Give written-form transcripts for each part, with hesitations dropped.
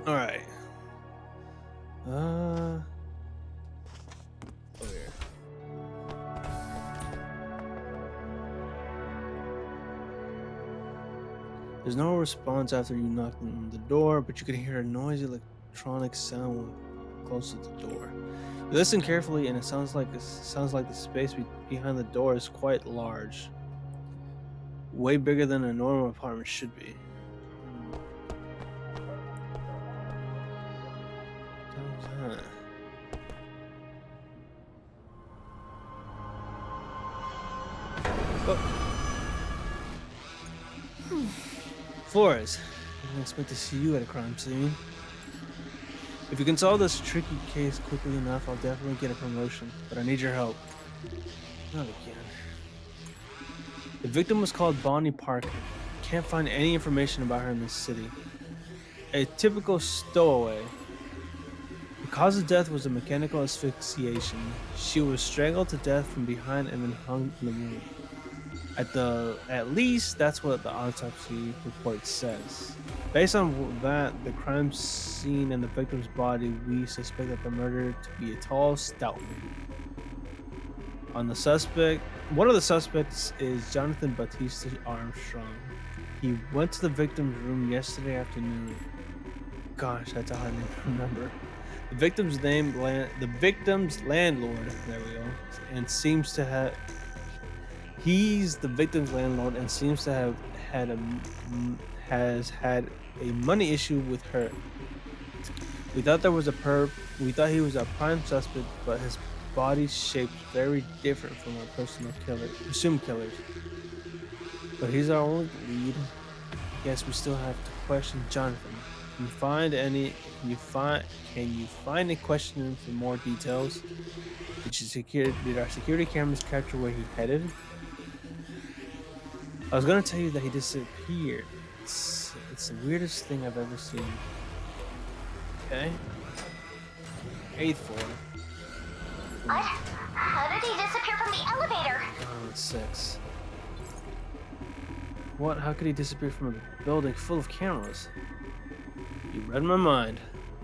All right. Uh. Oh yeah. There's no response after you knock on the door, but you can hear a noisy electronic sound close to the door. You listen carefully, and it sounds like the space behind the door is quite large, way bigger than a normal apartment should be. Hmm, what was that? Oh, Flores, I didn't expect to see you at a crime scene. If you can solve this tricky case quickly enough, I'll definitely get a promotion. But I need your help. Not again. The victim was called Bonnie Parker. Can't find any information about her in this city. A typical stowaway. The cause of death was a mechanical asphyxiation. She was strangled to death from behind and then hung in the room. At least that's what the autopsy report says. Based on that, the crime scene and the victim's body, we suspect that the murderer to be a tall, stout man. One of the suspects is Jonathan Batista Armstrong. He went to the victim's room yesterday afternoon. Gosh, that's a hard name to remember. The victim's landlord. There we go. And seems to have. He's the victim's landlord and seems to have had a has had a money issue with her. We thought there was a perp. We thought he was a prime suspect, but his body's shaped very different from our presumed killers. But he's our only lead. Guess we still have to question Jonathan. Can you find any? Can you find and question him for more details? Did our security cameras capture where he headed? I was gonna tell you that he disappeared. It's the weirdest thing I've ever seen. Okay. Eighth floor. What? How did he disappear from the elevator? Oh, 6. What? How could he disappear from a building full of cameras? You read my mind.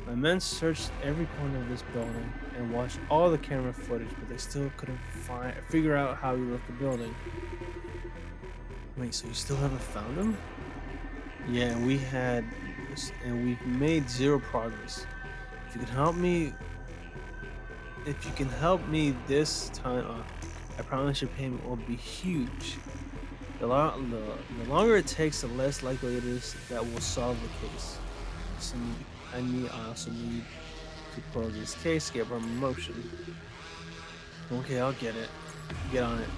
My men searched every corner of this building and watched all the camera footage, but they still couldn't figure out how he left the building. Wait, so you still haven't found him? Yeah, we've made zero progress. If you can help me this time, I promise your payment will be huge. The longer it takes, the less likely it is that we'll solve the case. I also need to close this case, get promotion. Okay, I'll get on it.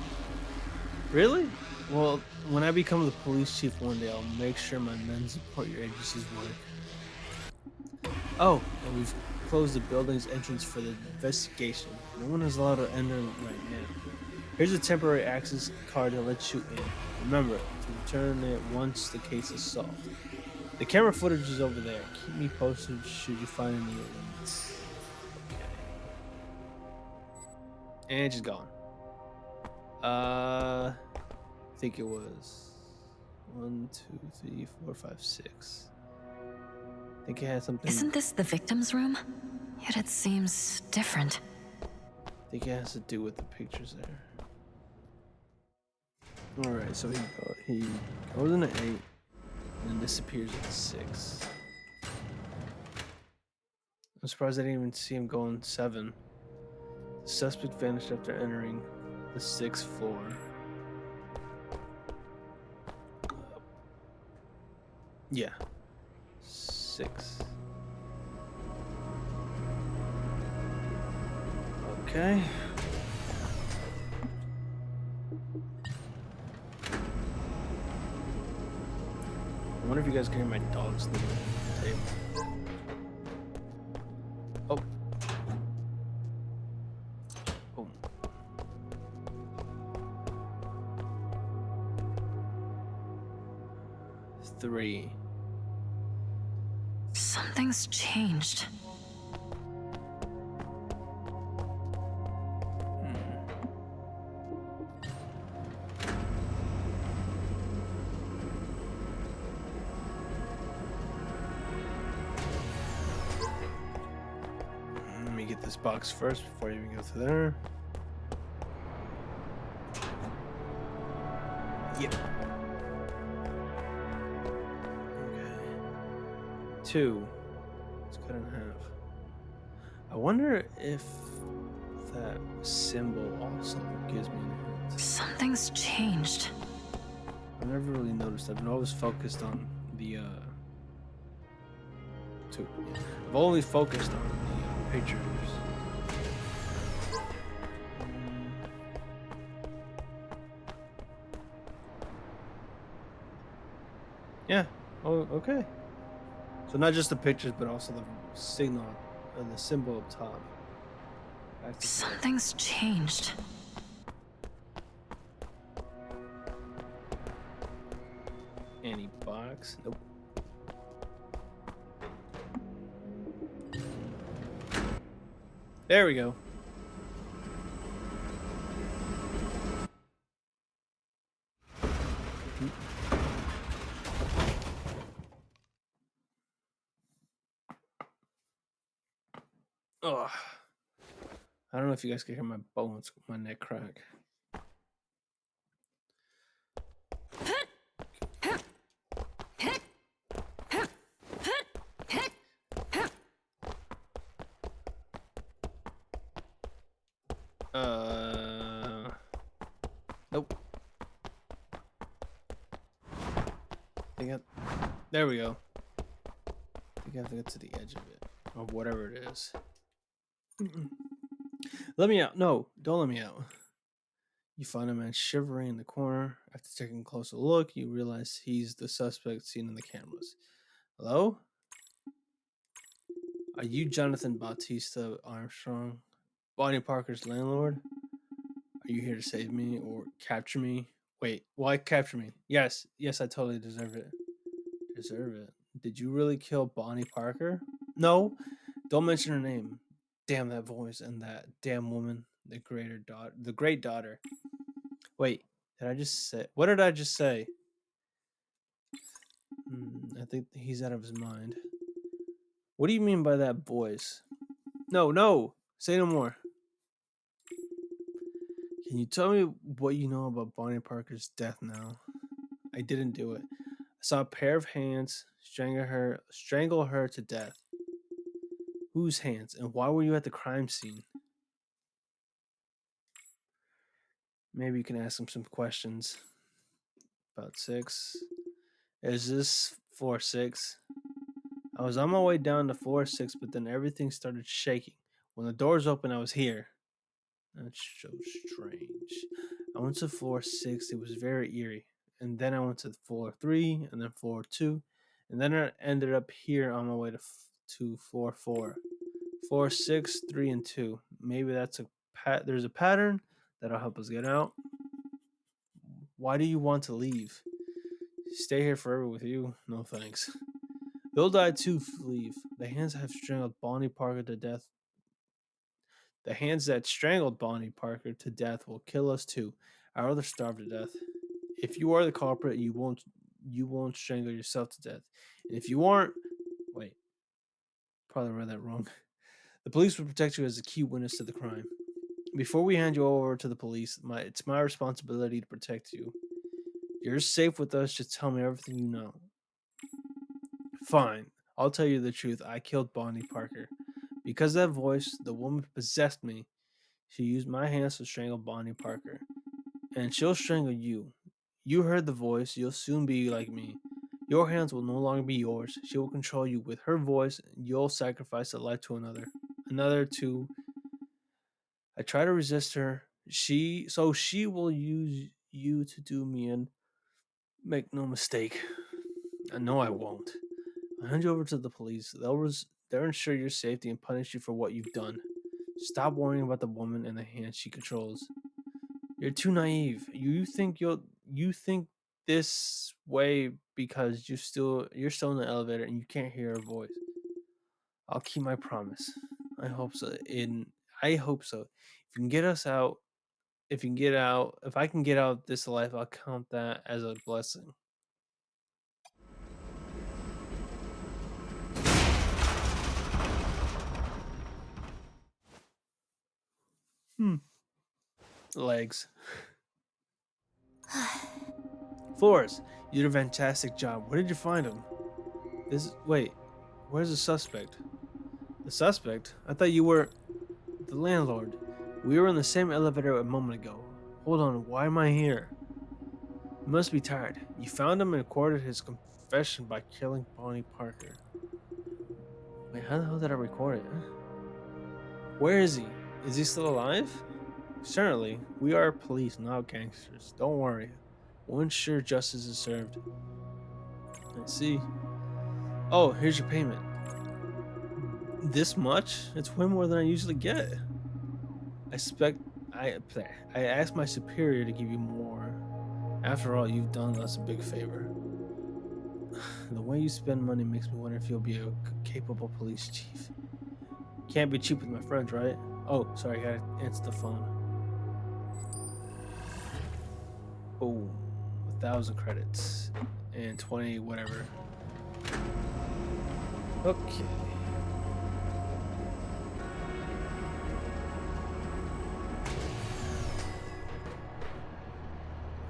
Really? Well, when I become the police chief one day, I'll make sure my men support your agency's work. Oh, and we've closed the building's entrance for the investigation. No one is allowed to enter right now. Here's a temporary access card to let you in. Remember to return it once the case is solved. The camera footage is over there. Keep me posted should you find any evidence. Okay. And she's gone. I think it was 1, 2, 3, 4, 5, 6. I think it had something. Isn't this the victim's room? Yet it seems different. I think it has to do with the pictures there. Alright, so he goes in at 8 and then disappears at 6. I'm surprised I didn't even see him go in 7. The suspect vanished after entering the 6th floor. Yeah. 6. Okay. I wonder if you guys can hear my dogs sleeping at the table. Oh. Oh. Three. Something's changed. me get this box first before I even go through there. Yep. Okay. 2. Let's cut it in half. I wonder if that symbol also gives me an hint. Something's changed. I've never really noticed. I've been always focused on the 2. Yeah. I've always focused on the pictures. Yeah. Oh, okay. So not just the pictures, but also the signal and the symbol up top. Back to Something's changed. any box. Nope. There we go. Ugh. I don't know if you guys can hear my bones, my neck crack. Nope. There we go. I think I have to get to the edge of it, or whatever it is. Let me out. No, don't let me out. You find a man shivering in the corner. After taking a closer look, you realize he's the suspect seen in the cameras. Hello? Are you Jonathan Bautista Armstrong, Bonnie Parker's landlord? Are you here to save me or capture me? Wait, why capture me? Yes, I totally deserve it. Deserve it. Did you really kill Bonnie Parker? No, don't mention her name. Damn that voice and that damn woman, the great daughter. Wait, did I just say? What did I just say? I think he's out of his mind. What do you mean by that voice? No, say no more. Can you tell me what you know about Bonnie Parker's death now? I didn't do it. I saw a pair of hands strangle her to death. Whose hands? And why were you at the crime scene? Maybe you can ask him some questions. About 6. Is this floor 6? I was on my way down to floor 6, but then everything started shaking. When the doors opened, I was here. That's so strange. I went to floor 6. It was very eerie. And then I went to floor 3, and then floor 2. And then I ended up here on my way to floor 4. Floor 6, 3, and 2. Maybe that's there's a pattern that'll help us get out. Why do you want to leave? Stay here forever with you? No thanks. Bill died to leave. The hands have strangled Bonnie Parker to death. The hands that strangled Bonnie Parker to death will kill us too. I'd rather starve to death. If you are the culprit, you won't strangle yourself to death. And if you aren't, wait, probably read that wrong. The police will protect you as a key witness to the crime. Before we hand you over to the police, it's my responsibility to protect you. You're safe with us. Just tell me everything you know. Fine. I'll tell you the truth. I killed Bonnie Parker. Because of that voice, the woman possessed me. She used my hands to strangle Bonnie Parker. And she'll strangle you. You heard the voice. You'll soon be like me. Your hands will no longer be yours. She will control you with her voice. You'll sacrifice a life to another. I try to resist her. She will use you to do me in. Make no mistake. I know I won't. I'll hand you over to the police. They'll ensure your safety and punish you for what you've done. Stop worrying about the woman and the hands she controls. You're too naive. You think this way because you're still in the elevator and you can't hear her voice. I'll keep my promise. I hope so. I hope so. If you can get us out, if I can get out this life, I'll count that as a blessing. Hmm. Legs. Floors, you did a fantastic job. Where did you find him? Wait, where's the suspect? The suspect? I thought you were the landlord. We were in the same elevator a moment ago. Hold on, why am I here? You must be tired. You found him and recorded his confession by killing Bonnie Parker. Wait, how the hell did I record it? Where is he? Is he still alive? Certainly. We are police, not gangsters. Don't worry. We'll ensure justice is served. I see. Oh, here's your payment. This much? It's way more than I usually get. I expect I asked my superior to give you more. After all, you've done us a big favor. The way you spend money makes me wonder if you'll be a capable police chief. Can't be cheap with my friends, right? Oh, sorry, I gotta answer the phone. Oh, 1,000 credits and 20 whatever. Okay.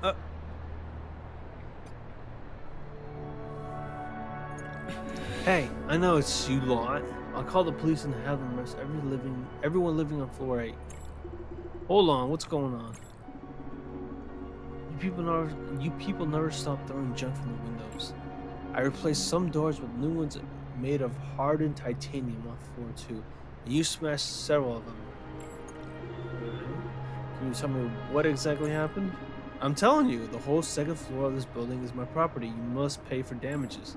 Uh, hey, I know it's you lot. I'll call the police and have them arrest everyone living on floor 8. Hold on, what's going on? You people never stop throwing junk from the windows. I replaced some doors with new ones made of hardened titanium on floor 2, and you smashed several of them. Can you tell me what exactly happened? I'm telling you, the whole second floor of this building is my property. You must pay for damages.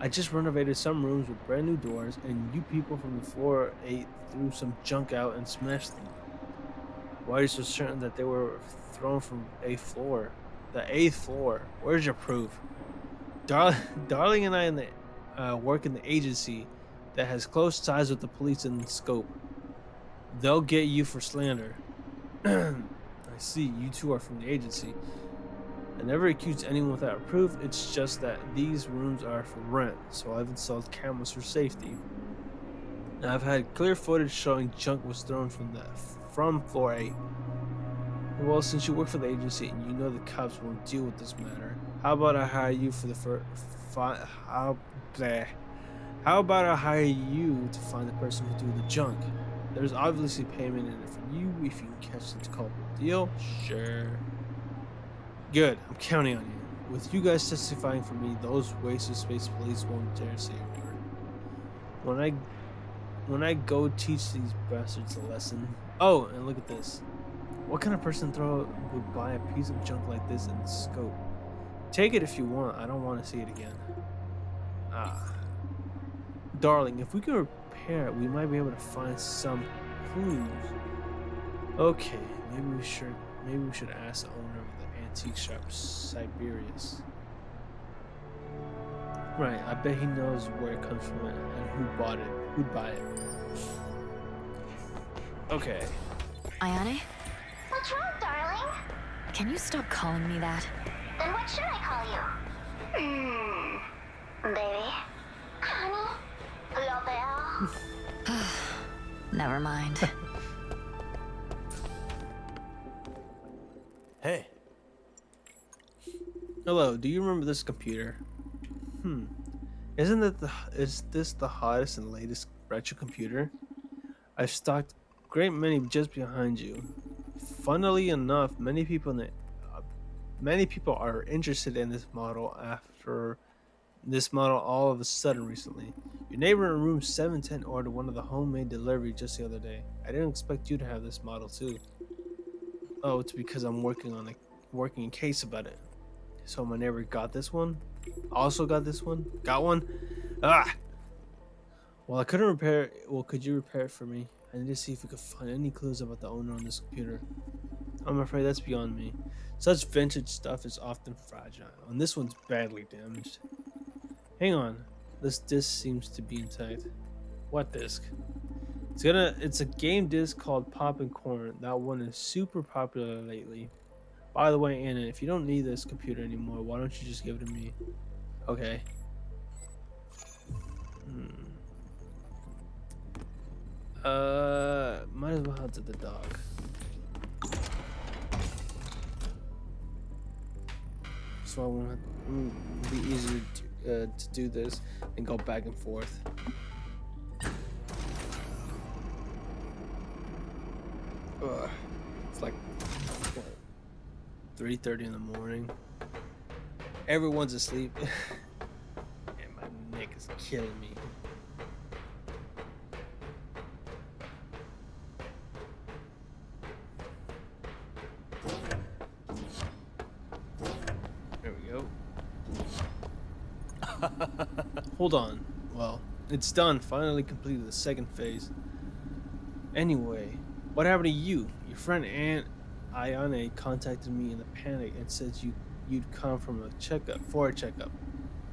I just renovated some rooms with brand new doors, and you people from the floor 8 threw some junk out and smashed them. Why are you so certain that they were thrown from a floor? The 8th floor. Where's your proof? Darling and I work in the agency that has close ties with the police in scope. They'll get you for slander. I see, you two are from the agency. I never accused anyone without proof. It's just that these rooms are for rent, so I've installed cameras for safety. Now, I've had clear footage showing junk was thrown from floor 8. Well, since you work for the agency and you know the cops won't deal with this matter, how about I hire you for the how about I hire you to find the person who threw the junk? There's obviously payment in it for you if you can catch the culprit. Deal? Sure. Good. I'm counting on you. With you guys testifying for me, those waste of space police won't dare say a word. When I go teach these bastards a lesson. Oh, and look at this. What kind of person would buy a piece of junk like this in scope? Take it if you want. I don't want to see it again. Ah. Darling, if we can repair it, we might be able to find some clues. Okay, maybe we should ask the owner of the antique shop, Siberius. Right, I bet he knows where it comes from and who bought it. Who'd buy it. Okay. Ayane? What's wrong, darling? Can you stop calling me that? Then what should I call you? Baby? Honey? L'Oreal? Never mind. Hey. Hello, do you remember this computer? Is this the hottest and latest retro computer? I've stocked a great many just behind you. Funnily enough, many people are interested in this model after this model all of a sudden recently. Your neighbor in room 710 ordered one of the homemade delivery just the other day. I didn't expect you to have this model too. Oh, it's because I'm working a case about it. So my neighbor got this one. Also got this one. Got one. Ah. Well, I couldn't repair it. Well, could you repair it for me? I need to see if we could find any clues about the owner on this computer. I'm afraid that's beyond me. Such vintage stuff is often fragile, and this one's badly damaged. Hang on. This disc seems to be intact. What disc? It's a game disc called Pop and Corn. That one is super popular lately. By the way, Anna, if you don't need this computer anymore, why don't you just give it to me? Okay. Might as well head to the dog. so I won't have it'll be easier to do this and go back and forth. Ugh. It's like what, 3:30 in the morning. Everyone's asleep, and my neck is killing me. There we go. Hold on. Well, it's done. Finally completed the second phase. Anyway, what happened to you? Your friend Aunt Ayane contacted me in a panic and said you'd come from a checkup for a checkup.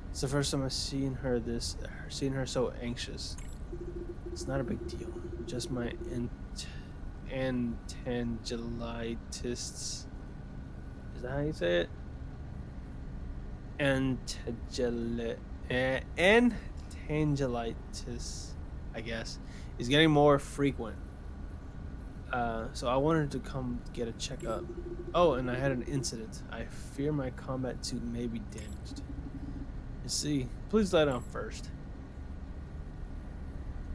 It's the first time I've seen her so anxious. It's not a big deal. Just my antangelitis. Is that how you say it? Antangelitis, I guess, is getting more frequent. So I wanted to come get a checkup. Oh, and I had an incident. I fear my combat suit may be damaged. You see, please lie down first.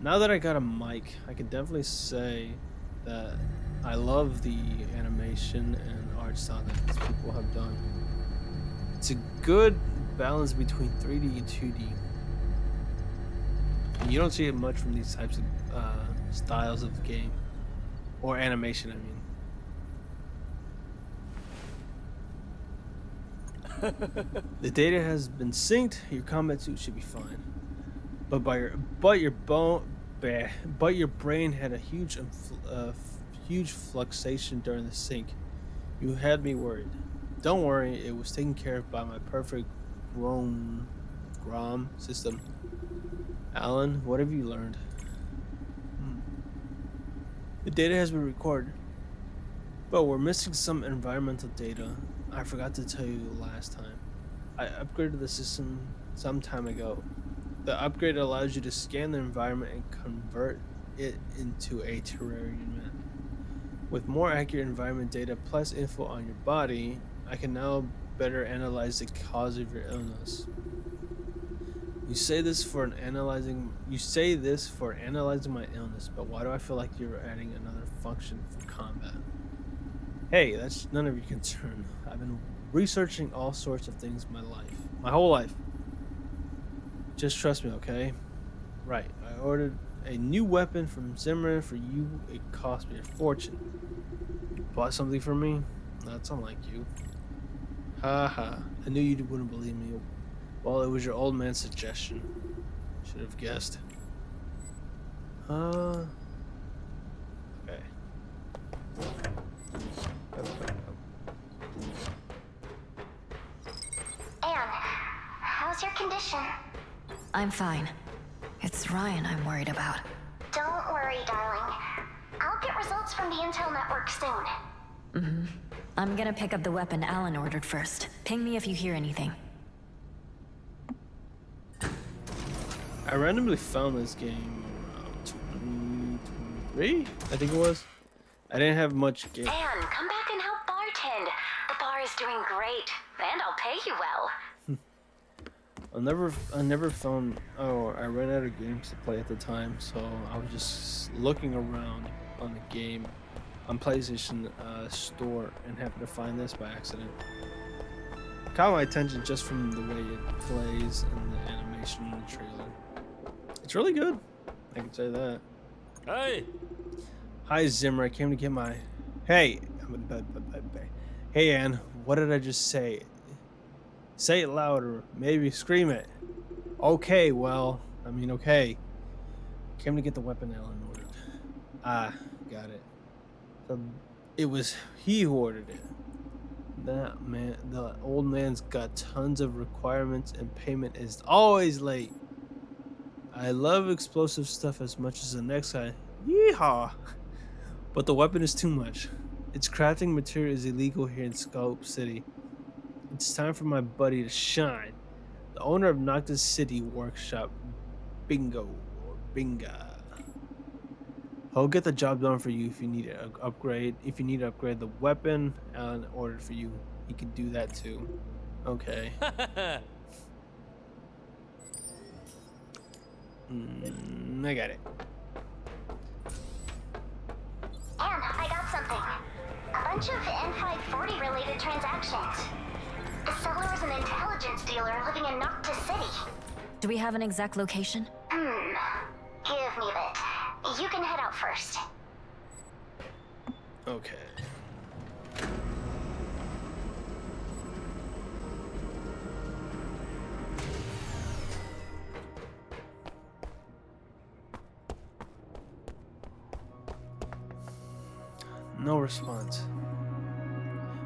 Now that I got a mic, I can definitely say that I love the animation and art style that these people have done. It's a good balance between 3D and 2D. And you don't see it much from these types of styles of game or animation, I mean. The data has been synced. Your combat suit should be fine. But your brain had a huge fluctuation during the sync. You had me worried. Don't worry, it was taken care of by my perfect Grom system. Alan, what have you learned? The data has been recorded, but we're missing some environmental data. I forgot to tell you last time. I upgraded the system some time ago. The upgrade allows you to scan the environment and convert it into a terrarium map. With more accurate environment data plus info on your body, I can now better analyze the cause of your illness. You say this for analyzing my illness, but why do I feel like you're adding another function for combat? Hey, that's none of your concern. I've been researching all sorts of things my whole life. Just trust me, okay? Right, I ordered a new weapon from Zimmer for you. It cost me a fortune. You bought something for me? That's unlike you. Haha, I knew you wouldn't believe me. Well, it was your old man's suggestion. Should have guessed. Okay. Anne, how's your condition? I'm fine. It's Ryan I'm worried about. Don't worry, darling. I'll get results from the Intel network soon. I'm gonna pick up the weapon Alan ordered first. Ping me if you hear anything. I randomly found this game around 2023, I think it was. I didn't have much game. Anne, come back and help bartend. The bar is doing great, and I'll pay you well. I never found. Oh, I ran out of games to play at the time, so I was just looking around on the game on PlayStation store and happened to find this by accident. Caught my attention just from the way it plays and the animation in the trailer. It's really good. I can say that. Hey! Hi Zimmer, I came to get my. Hey, hey Ann, what did I just say? Say it louder, maybe scream it. Okay, okay. Came to get the weapon Alan ordered. Ah, got it. It was he who ordered it. That man, the old man's got tons of requirements and payment is always late. I love explosive stuff as much as the next guy. Yeehaw! But the weapon is too much. Its crafting material is illegal here in Scope City. It's time for my buddy to shine. The owner of Noctis City Workshop, Bingo or Binga. He'll get the job done for you if you need an upgrade. If you need to upgrade the weapon Alan ordered for you, he can do that too. Okay. I got it. And I got something. A bunch of N540 related transactions. The seller is an intelligence dealer living in Noctis City. Do we have an exact location? Give me a bit. You can head out first. Okay. No response.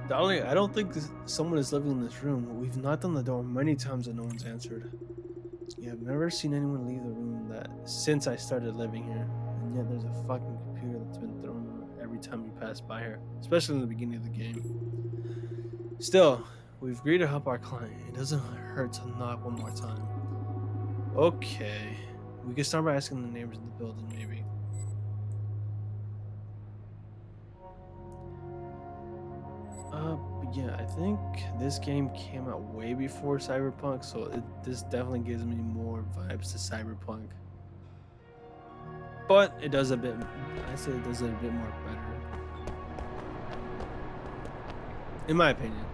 Darling, I don't think someone is living in this room. We've knocked on the door many times and no one's answered. Yeah, I've never seen anyone leave the room since I started living here. And yet there's a fucking computer that's been thrown on every time you pass by here, especially in the beginning of the game. Still, we've agreed to help our client. It doesn't hurt to knock one more time. Okay. We can start by asking the neighbors in the building, maybe. But yeah, I think this game came out way before Cyberpunk, so this definitely gives me more vibes to Cyberpunk. But it does I say it does it a bit more better. In my opinion.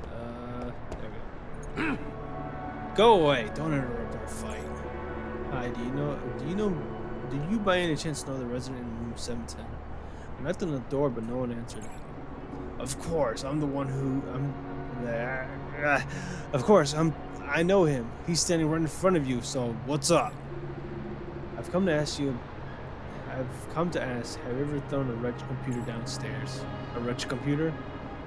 There we go. Go away, don't interrupt our fight. Hi, do you by any chance know the resident in room 710? I knocked on the door, but no one answered. Of course, I'm the one who Of course, I know him. He's standing right in front of you, so what's up? I've come to ask, have you ever thrown a wretched computer downstairs? A wretched computer?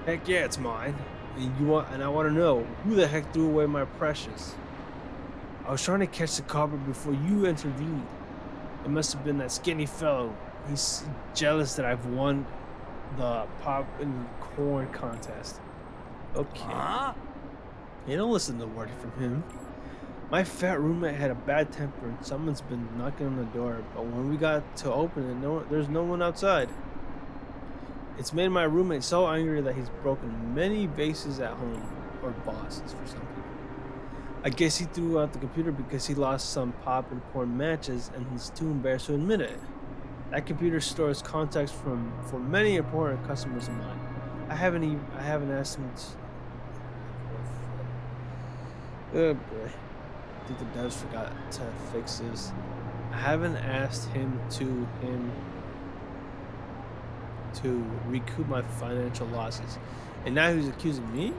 Heck yeah, it's mine. And I want to know, who the heck threw away my precious? I was trying to catch the culprit before you intervened. It must have been that skinny fellow. He's jealous that I've won the pop and corn contest. Okay. Huh? You don't listen to a word from him. My fat roommate had a bad temper and someone's been knocking on the door, but when we got to open it, there's no one outside. It's made my roommate so angry that he's broken many vases at home, or boxes for some people. I guess he threw out the computer because he lost some pop and corn matches and he's too embarrassed to admit it. That computer stores contacts for many important customers of mine. I haven't asked him to... Oh boy. I think the devs forgot to fix this. I haven't asked him to recoup my financial losses. And now he's accusing me?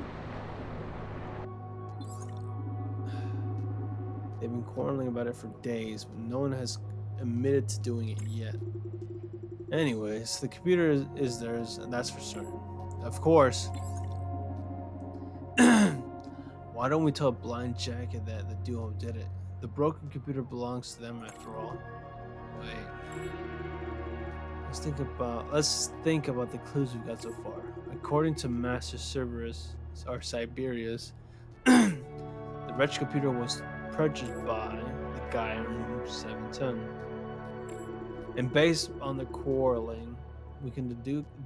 They've been quarreling about it for days, but no one has admitted to doing it yet. Anyways, the computer is theirs, and that's for certain. Of course. Why don't we tell Blind Jacket that the duo did it? The broken computer belongs to them after all. Wait. Let's think about the clues we've got so far. According to Master Cerberus, or Siberius, the wretched computer was purchased by the guy in room 710. And based on the quarreling, we can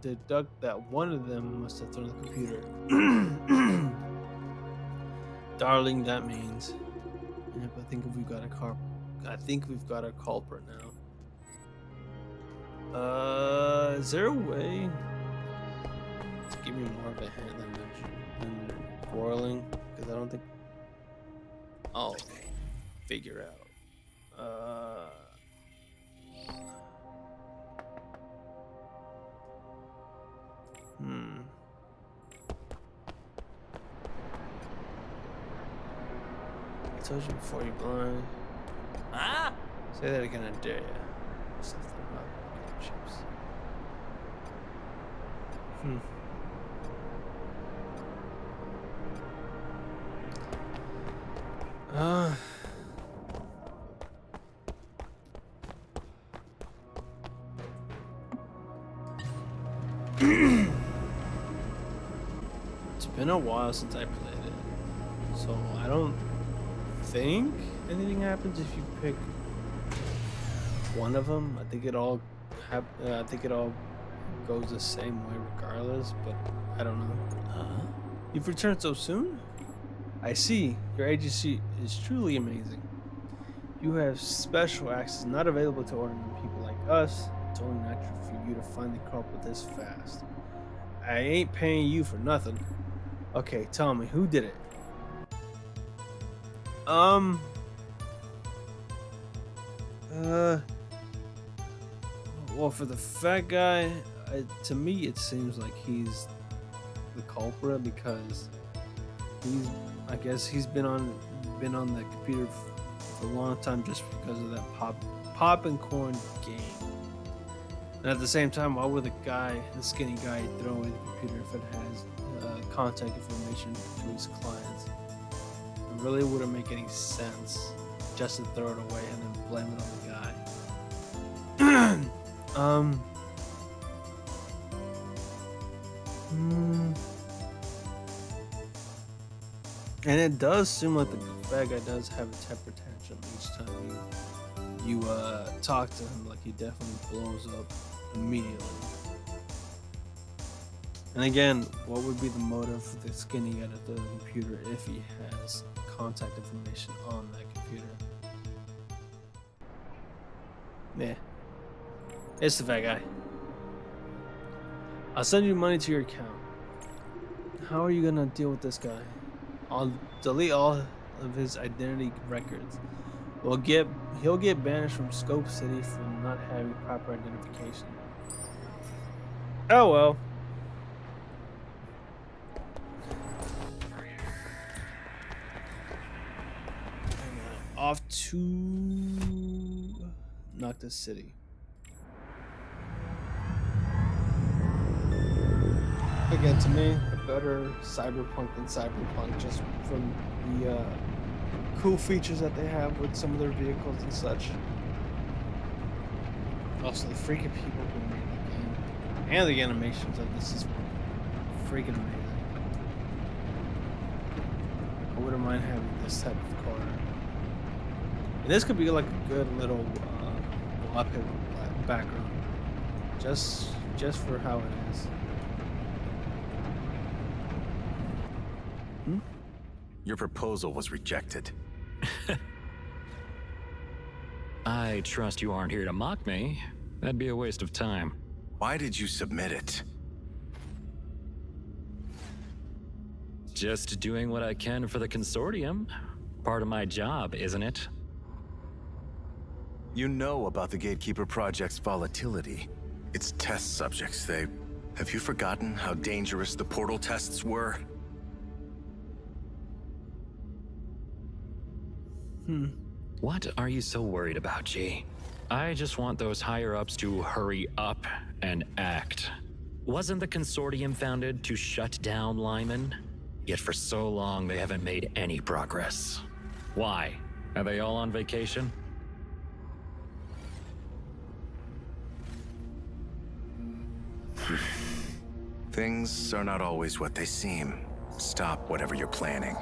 deduct that one of them must have thrown the computer. Darling, that means. Yep, I think we've got a culprit now. Is there a way to give me more of a hint than quarreling? Because I don't think I'll figure out. I told you before, you're blind. Huh? Say that again, I dare you. Something about chips. It's been a while since I played it, so I don't think anything happens if you pick one of them. I think it all goes the same way regardless, but I don't know. Huh? You've returned so soon? I see. Your agency is truly amazing. You have special access not available to ordinary people like us. It's only natural for you to finally come up with this fast. I ain't paying you for nothing. Okay, tell me, who did it? Um, uh, well, for the fat guy, to me, it seems like he's the culprit because I guess he's been on the computer for a long time just because of that pop and corn game. And at the same time, why would the skinny guy, throw away the computer if it has contact information to his clients? It really wouldn't make any sense just to throw it away and then blame it on the guy. And it does seem like the bad guy does have a temper tantrum each time you talk to him. Like he definitely blows up immediately. And again, what would be the motive for the skinny guy to throw the computer if he has contact information on that computer? Yeah, it's the fat guy. I'll send you money to your account. How are you gonna deal with this guy? I'll delete all of his identity records. He'll get banished from Scope City for not having proper identification. Oh well. Off to Noctis City. Again, to me, a better cyberpunk than cyberpunk, just from the cool features that they have with some of their vehicles and such. Also, the freaking people who made the game and the animations of this is freaking amazing. I wouldn't mind having this type of car. And this could be like a good little wallpaper background, just for how it is. Your proposal was rejected. I trust you aren't here to mock me. That'd be a waste of time. Why did you submit it? Just doing what I can for the consortium. Part of my job, isn't it? You know about the Gatekeeper Project's volatility. Its test subjects, Have you forgotten how dangerous the portal tests were? What are you so worried about, G? I just want those higher-ups to hurry up and act. Wasn't the consortium founded to shut down Lyman? Yet for so long they haven't made any progress. Why? Are they all on vacation? Things are not always what they seem. Stop whatever you're planning.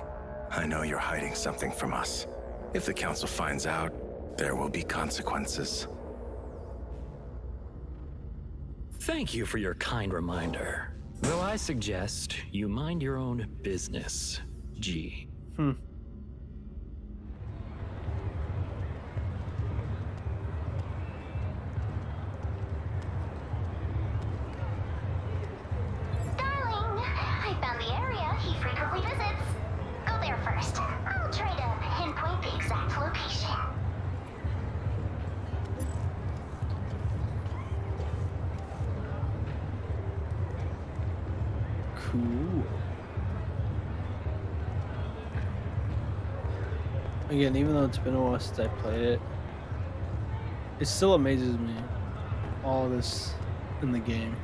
I know you're hiding something from us. If the Council finds out, there will be consequences. Thank you for your kind reminder. Though I suggest you mind your own business, G. Darling, I found the area he frequently visits. Go there first. I'll try to pinpoint the exact location. Cool. Again, even though it's been a while since I played it, it still amazes me all this in the game.